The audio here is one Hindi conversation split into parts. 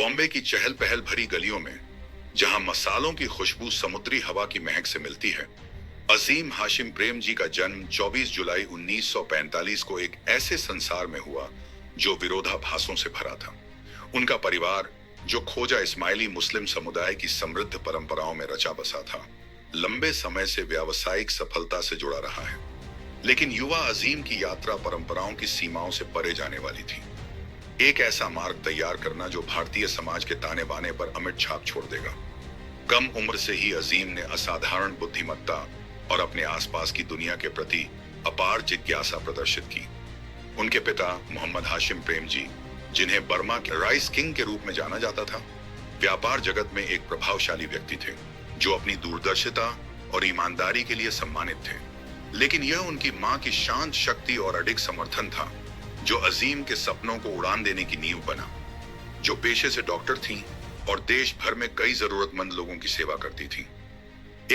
बॉम्बे की चहल पहल भरी गलियों में, जहां मसालों की खुशबू समुद्री हवा की महक से मिलती है, अजीम हाशिम प्रेम जी का जन्म 24 जुलाई 1945 को एक ऐसे संसार में हुआ जो विरोधाभासों से भरा था। उनका परिवार, जो खोजा इस्माइली मुस्लिम समुदाय की समृद्ध परंपराओं में रचा बसा था, लंबे समय से व्यावसायिक सफलता से जुड़ा रहा है। लेकिन युवा अजीम की यात्रा परंपराओं की सीमाओं से परे जाने वाली थी। एक ऐसा मार्ग तैयार करना जो भारतीय समाज के ताने बाने पर अमिट छाप छोड़ देगा। कम उम्र से ही अजीम ने असाधारण बुद्धिमत्ता और अपने आसपास की दुनिया के प्रति अपार जिज्ञासा प्रदर्शित की। उनके पिता मोहम्मद हाशिम प्रेम जी, जिन्हें बर्मा के राइस किंग के रूप में जाना जाता था, व्यापार जगत में एक प्रभावशाली व्यक्ति थे जो अपनी दूरदर्शिता और ईमानदारी के लिए सम्मानित थे। लेकिन यह उनकी मां की शांत शक्ति और अडिग समर्थन था जो अजीम के सपनों को उड़ान देने की नींव बना। जो पेशे से डॉक्टर थीं और देश भर में कई जरूरतमंद लोगों की सेवा करती थीं।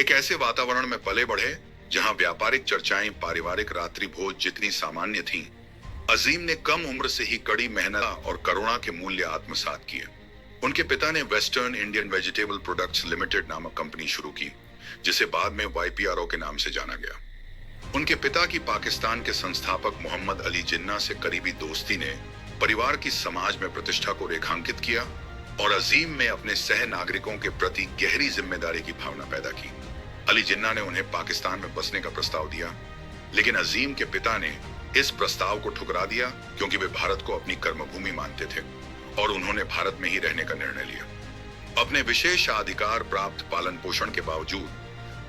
एक ऐसे वातावरण में पले बढ़े जहां व्यापारिक चर्चाएं पारिवारिक रात्रि भोज जितनी सामान्य थीं, अजीम ने कम उम्र से ही कड़ी मेहनत और करुणा के मूल्य आत्मसात किए। उनके पिता ने western Indian vegetable products limited नामक कंपनी शुरू की, जिसे बाद में YPRO के नाम से जाना गया। उनके पिता की पाकिस्तान के संस्थापक मोहम्मद अली जिन्ना से करीबी दोस्ती ने परिवार की समाज में प्रतिष्ठा को रेखांकित किया और अजीम में अपने सह नागरिकों के प्रति गहरी जिम्मेदारी की भावना पैदा की। अली जिन्ना ने उन्हें पाकिस्तान में बसने का प्रस्ताव दिया, लेकिन अजीम के पिता ने इस प्रस्ताव को ठुकरा दिया क्योंकि वे भारत को अपनी कर्मभूमि मानते थे और उन्होंने भारत में ही रहने का निर्णय लिया। अपने विशेष अधिकार प्राप्त पालन पोषण के बावजूद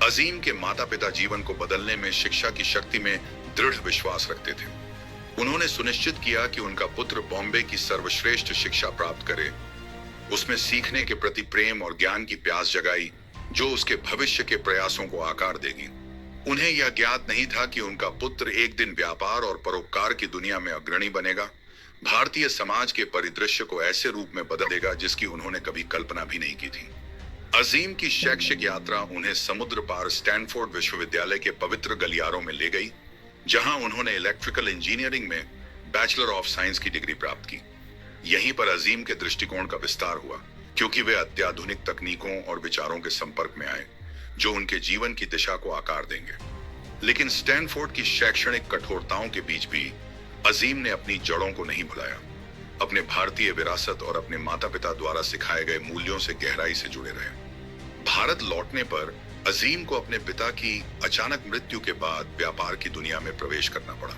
अजीम के माता पिता जीवन को बदलने में शिक्षा की शक्ति में दृढ़ विश्वास रखते थे। उन्होंने सुनिश्चित किया कि उनका पुत्र बॉम्बे की सर्वश्रेष्ठ शिक्षा प्राप्त करे, उसमें सीखने के प्रति प्रेम और ज्ञान की प्यास जगाई जो उसके भविष्य के प्रयासों को आकार देगी। उन्हें यह ज्ञात नहीं था कि उनका पुत्र एक दिन व्यापार और परोपकार की दुनिया में अग्रणी बनेगा, भारतीय समाज के परिदृश्य को ऐसे रूप में बदल देगा जिसकी उन्होंने कभी कल्पना भी नहीं की थी। अजीम की शैक्षिक यात्रा उन्हें समुद्र पार स्टैनफोर्ड विश्वविद्यालय के पवित्र गलियारों में ले गई, जहां उन्होंने इलेक्ट्रिकल इंजीनियरिंग में बैचलर ऑफ साइंस की डिग्री प्राप्त की। यहीं पर अजीम के दृष्टिकोण का विस्तार हुआ, क्योंकि वे अत्याधुनिक तकनीकों और विचारों के संपर्क में आए जो उनके जीवन की दिशा को आकार देंगे। लेकिन स्टैनफोर्ड की शैक्षणिक कठोरताओं के बीच भी अजीम ने अपनी जड़ों को नहीं भुलाया। अपने भारतीय विरासत और अपने माता पिता द्वारा सिखाए गए मूल्यों से गहराई से जुड़े रहे। भारत लौटने पर अजीम को अपने पिता की अचानक मृत्यु के बाद व्यापार की दुनिया में प्रवेश करना पड़ा।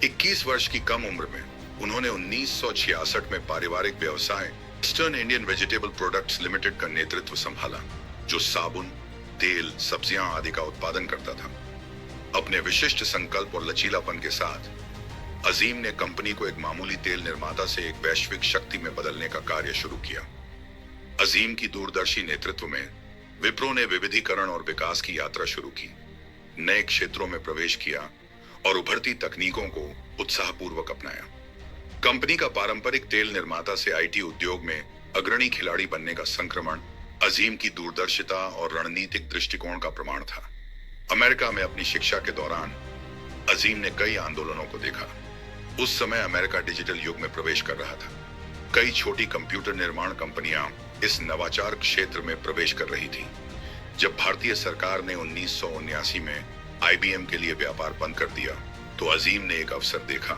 21 वर्ष की कम उम्र में उन्होंने 1966 में पारिवारिक व्यवसाय western Indian vegetable products limited का नेतृत्व संभाला, जो साबुन, तेल, सब्जियां आदि का उत्पादन करता था। अपने विशिष्ट संकल्प और लचीलापन के साथ अजीम ने कंपनी को एक मामूली तेल निर्माता से एक वैश्विक शक्ति में बदलने का कार्य शुरू किया। अजीम की दूरदर्शी नेतृत्व में विप्रो ने विविधीकरण और विकास की यात्रा शुरू की, नए क्षेत्रों में प्रवेश किया और उभरती तकनीकों को उत्साहपूर्वक अपनाया। कंपनी का पारंपरिक तेल निर्माता से IT उद्योग में अग्रणी खिलाड़ी बनने का संक्रमण अजीम की दूरदर्शिता और रणनीतिक दृष्टिकोण का प्रमाण था। अमेरिका में अपनी शिक्षा के दौरान अजीम ने कई आंदोलनों को देखा। उस समय अमेरिका डिजिटल युग में प्रवेश कर रहा था। कई छोटी कंप्यूटर निर्माण कंपनियां इस नवाचार क्षेत्र में प्रवेश कर रही थीं। जब भारतीय सरकार ने 1979 में IBM के लिए व्यापार बंद कर दिया, तो अजीम ने एक अवसर देखा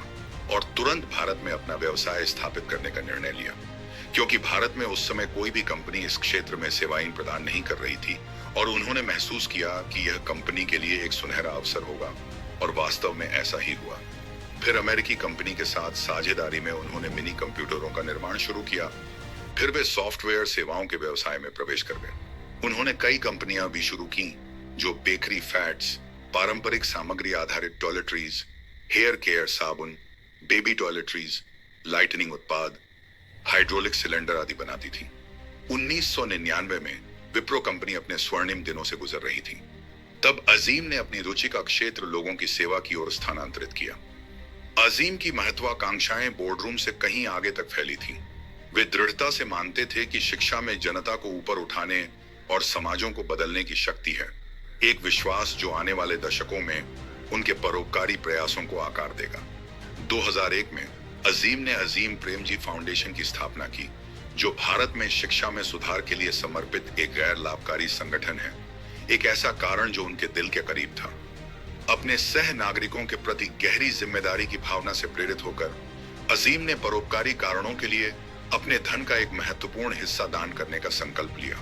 और तुरंत भारत में अपना व्यवसाय स्थापित करने का निर्णय लिया। क्योंकि भारत में उस समय कोई भी कंपनी इस क्षेत्र में सेवाएं प्रदान नहीं कर रही थी और उन्होंने महसूस किया कि यह कंपनी के लिए एक सुनहरा अवसर होगा, और वास्तव में ऐसा ही हुआ। फिर अमेरिकी कंपनी के साथ साझेदारी में उन्होंने मिनी कंप्यूटरों का निर्माण शुरू किया। फिर वे सॉफ्टवेयर सेवाओं के व्यवसाय में प्रवेश कर गए। उन्होंने कई कंपनियां भी शुरू की जो बेकरी फैट्स, पारंपरिक सामग्री आधारित टॉयलेटरीज, हेयर केयर साबुन, बेबी टॉयलेटरीज, लाइटनिंग उत्पाद, हाइड्रोलिक सिलेंडर आदि बनाती थी। 1999 में विप्रो कंपनी अपने स्वर्णिम दिनों से गुजर रही थी। तब अजीम ने अपनी रुचि का क्षेत्र लोगों की सेवा की ओर स्थानांतरित किया। अजीम की महत्वाकांक्षाएं बोर्डरूम से कहीं आगे तक फैली थीं। वे दृढ़ता से मानते थे कि शिक्षा में जनता को ऊपर उठाने और समाजों को बदलने की शक्ति है, एक विश्वास जो आने वाले दशकों में उनके परोपकारी प्रयासों को आकार देगा। 2001 में अजीम ने अजीम प्रेम जी फाउंडेशन की स्थापना की, जो भारत में शिक्षा में सुधार के लिए समर्पित एक गैर लाभकारी संगठन है, एक ऐसा कारण जो उनके दिल के करीब था। अपने सह नागरिकों के प्रति गहरी जिम्मेदारी की भावना से प्रेरित होकर अजीम ने परोपकारी कारणों के लिए अपने धन का एक महत्वपूर्ण हिस्सा दान करने का संकल्प लिया।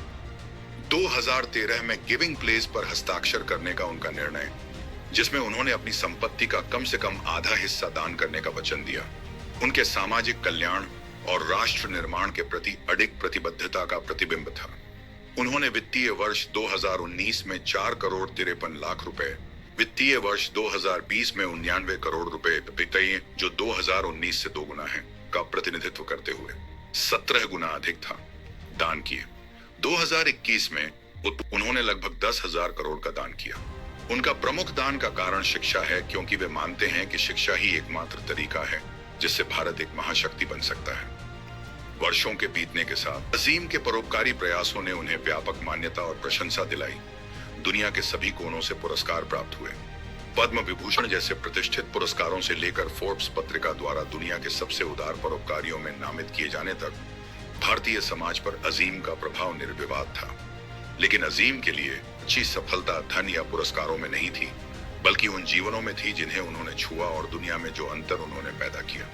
2013 में गिविंग प्लेस पर हस्ताक्षर करने का उनका निर्णय, जिसमें उन्होंने अपनी संपत्ति का कम से कम आधा हिस्सा दान करने का वचन दिया, उनके सामाजिक कल्याण और राष्ट्र निर्माण के प्रति अडिग प्रतिबद्धता का प्रतिबिंब था। उन्होंने वित्तीय वर्ष 2019 में 4 करोड़ 53 लाख रुपए, वित्तीय वर्ष 2020 में 99 करोड़ रुपए बिताए, जो 2019 से 2 गुना है, का प्रतिनिधित्व करते हुए 17 गुना अधिक था, दान किए। 2021 में उन्होंने लगभग 10,000 करोड़ का दान किया। उनका प्रमुख दान का कारण शिक्षा है, क्योंकि वे मानते हैं कि शिक्षा ही एकमात्र तरीका है जिससे भारत एक महाशक्ति बन सकता है। वर्षों के बीतने के साथ अजीम के परोपकारी प्रयासों ने उन्हें व्यापक मान्यता और प्रशंसा दिलाई। दुनिया के सभी कोनों से पुरस्कार प्राप्त हुए। पद्म विभूषण जैसे प्रतिष्ठित पुरस्कारों से लेकर फोर्ब्स पत्रिका द्वारा दुनिया के सबसे उदार परोपकारियों में नामित किए जाने तक भारतीय समाज पर अजीम का प्रभाव निर्विवाद था। लेकिन अजीम के लिए अच्छी सफलता धन या पुरस्कारों में नहीं थी, बल्कि उन जीवनों में थी जिन्हें उन्होंने छुआ और दुनिया में जो अंतर उन्होंने पैदा किया।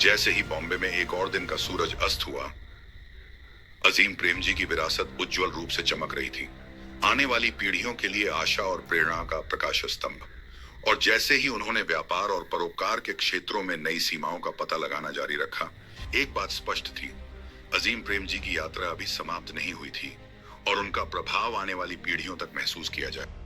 जैसे ही बॉम्बे में एक और दिन का सूरज अस्त हुआ, अजीम प्रेम जी की विरासत उज्जवल रूप से चमक रही थी, आने वाली पीढ़ियों के लिए आशा और प्रेरणा का प्रकाश स्तंभ। और जैसे ही उन्होंने व्यापार और परोपकार के क्षेत्रों में नई सीमाओं का पता लगाना जारी रखा, एक बात स्पष्ट थी, अजीम प्रेम जी की यात्रा अभी समाप्त नहीं हुई थी और उनका प्रभाव आने वाली पीढ़ियों तक महसूस किया जाए।